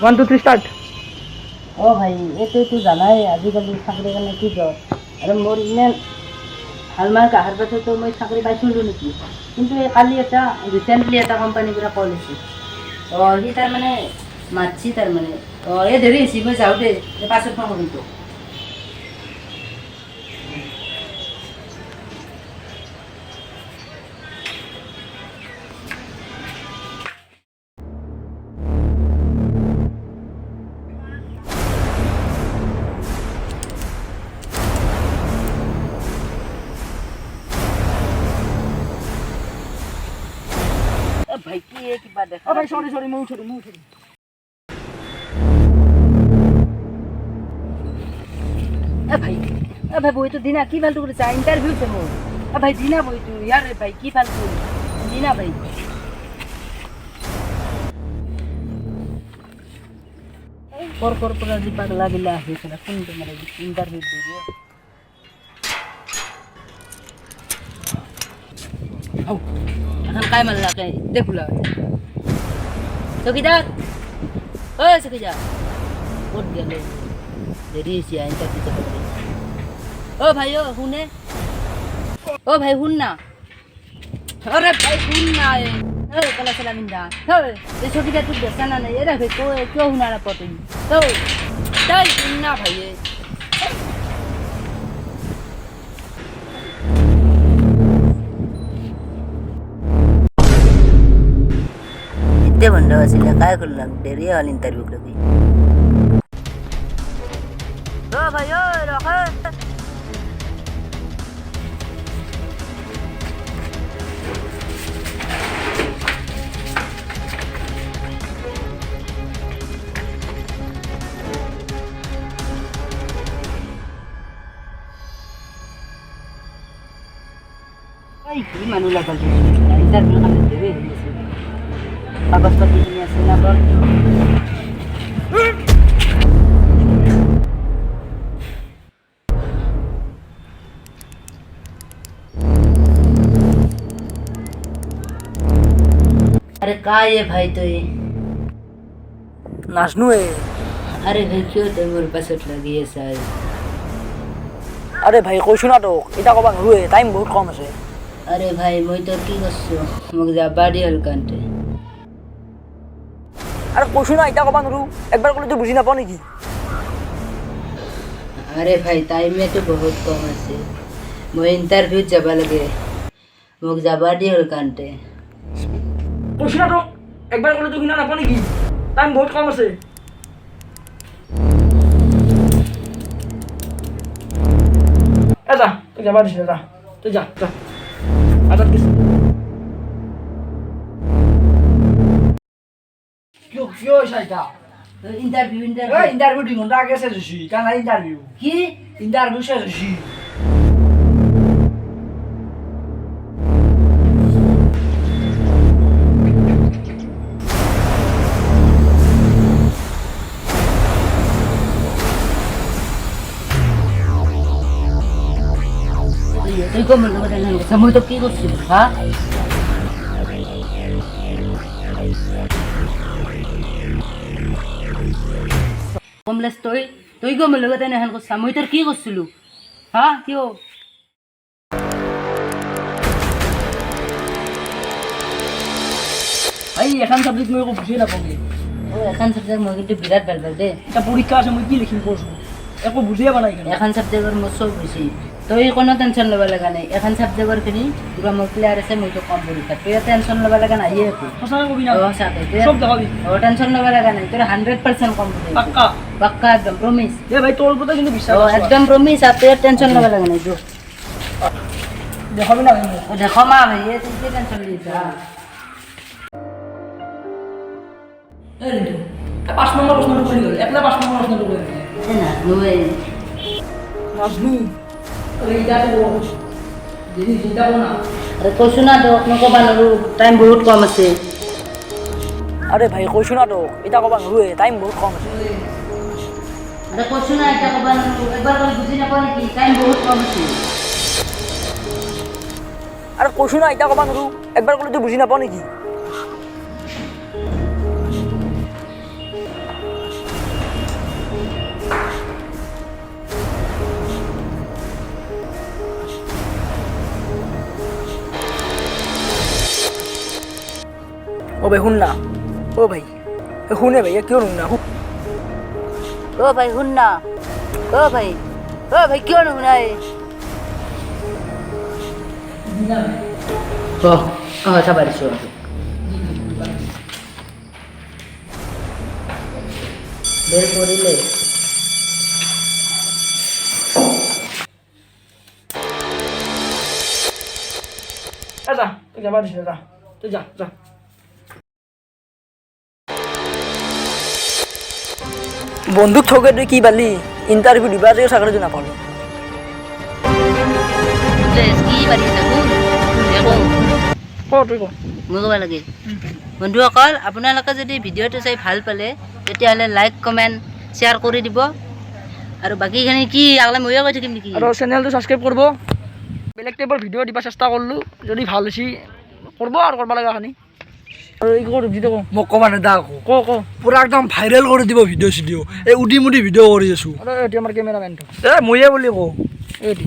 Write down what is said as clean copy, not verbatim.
1 2 3 start. ও ভাই এইটো জানাই আজিকালি চাকৰি কাৰণে কি কয় আৰু মোৰ ইমান ভাল মাৰ্ক অহাৰ পাছতো মই চাকৰি পাইছিলোঁ নেকি, কিন্তু এই কালি এটা ৰিচেণ্টলি এটা কোম্পানীৰ পৰা কল আহিছে। সি তাৰমানে মাতছি তাৰমানে এই দেৰি হৈছে, মই যাওঁ দেই, পাছত ফোন কৰিম তোক। ভাই কি কিবা দেখা ভাই সরি মই উঠি। ভাই ভাই বইতো দিনা কি ফালতু করেছে, ইন্টারভিউ ছে মোর। ভাই দিনা বইতো ইয়ার ভাই কি ফালতু দিনা ভাই। কর আজি পাগলা বিলা হয়েছে না কোন তোমার ইন্টারভিউ দিয়ে এখন काय म्हणला काय देखुला चौकीदार ओ चौकीदार उठ गेलो देरी से इंटरव्यू ओ भाई ओ हुने ओ भाई हुन ना अरे भाई हुन ना ए कला चला मिंदा हे ये चौकीदार तू बेसाना नहीं ये रे को क्यों हुना ना पतो तो चल हुन ना भाई इतने बंदा असले काय करला डेरी आल इंटरव्यू लगी ओ भाई ओ रखा ay ki manula ka interview ka dere kaগজপত্র নিয়ে আসেন না বল अरे काय है भाई तो ये नाचनू है। अरे भाई क्यों तो मेरे पास लगी है सर। अरे भाई কৈছো না তো এটা কবা নৰুৱে টাইম বহুত কম আছে। अरे भाई মই তোর কি করছো মোক যা বাড়ি হল কান্টে। আরে কৈছো না এটা কবা নৰু একবার কলে তুই বুঝি নাপাও নেকি। अरे भाई टाइम में तो बहुत कम আছে মই ইন্টারভিউ যাব লাগে মোক যা বাড়ি হল কান্টে। কৈছো না তো একবার কলে তুই শুনা নাপাও নেকি টাইম বহুত কম আছে। যা তুই যাবা দিছ যা তুই যা যা আজাদ দিছ কিয় সাইটা ইন্টারভিউ ইন্টারভিউ দিন ঘন্টা আগে শেষ হইছি কানা ইন্টারভিউ কি ইন্টারভিউ শেষ হইছি। তুই কম বলতে পারেন না মই তো কি করছিস হ্যাঁ কমলেশ তুই গম লগতে এখন করছা মই তোর কি করছিল হ্যাঁ কিয় ভাই এখন সাবজেক্ট মই একো বুঝি নাপাওঁ ও এখন সাবজেক্ট মই কিন্তু বিরাট ভাল পাই দে এটা পরীক্ষা আছে মই কি লিখিম কৈছো একো বুঝিয়ে পোৱা নাই এখন সাবজেক্টৰ মোৰ চব বেছি তই কোনো টেনশ্যন ল'ব লগা নাই এখন সাবজেক্টৰ খিনি পুৰা মোৰ ক্লিয়াৰ আছে মইতো কম পৰীক্ষা তই টেনশ্যন ল'ব লগা নাই একো সঁচাকৈ কবি না সঁচাকৈ চব দেখাবি টেনশ্যন ল'ব লগা নাই তোৰ 100% কম পাক্কা পাক্কা একদম প্ৰমিছ এ ভাই তোর ওপর কিন্তু বিশ্বাস আছে একদম প্রমিস আর তুই টেনশন ল'ব লগা নাই তো দেখাবি না ও দেখো মা ভাই এ তুই কি টেনশন লিছ এ রিন্টু 5 নম্বর প্রশ্নটা করে দিল একলা 5 নম্বর প্রশ্নটা করে দিল না নয় নাজনু আরে এটা তো দিদি চিন্তা করো না আরে কৈছো না তো নকো বানৰু টাইম বহুত কম আছে। আরে ভাই কৈছো না তো এটা কবা নৰুৱে টাইম বহুত কম আছে। আরে কৈছো না এটা কবা একবার করে বুঝি না পারে কি টাইম বহুত কম আছে। আরে কৈছো না এটা কবা নৰু একবার কলে তুই বুঝি নাপাও নেকি। ও ভাই শুন না ও ভাই শুনে ভাই কিয় শুন না ও ভাই শুন না ও ভাই কিয় নুশুনাই চাবা দিছোঁ বেল কৰিলে যা তুই যাবা দিছ যা তুই যা যা বন্দুক ঠকে তুই কি পালি ইন্টারভিউ দিবা যে চাকরিটো নাপালো কি পাৰি থাকোঁ ক তুই ক মই ক'ব লাগে বন্ধুসকল আপোনালোকে যদি ভিডিঅ'টো চাই ভাল পালে তেতিয়াহ'লে লাইক কমেণ্ট শ্বেয়াৰ কৰি দিব আৰু বাকীখিনি কি আগলৈ ময়ে কৈ থাকিম নেকি আৰু চেনেলটো ছাবস্ক্ৰাইব কৰিব বেলেগ টাইপৰ ভিডিঅ' দিব চেষ্টা কৰিলোঁ যদি ভাল হৈছে কৰিব আৰু কৰিব লগাখিনি আৰু এই কৰ ভিডিঅ' ক মোক ক'বা নেদা আকৌ ক পুৰা একদম ভাইৰেল কৰি দিব ভিডিঅ' চিডিঅ' এই উদি মুদি ভিডিঅ' কৰি আছোঁ এইটো আমাৰ কেমেৰামেনটো ময়ে বুলি কওঁ এইটো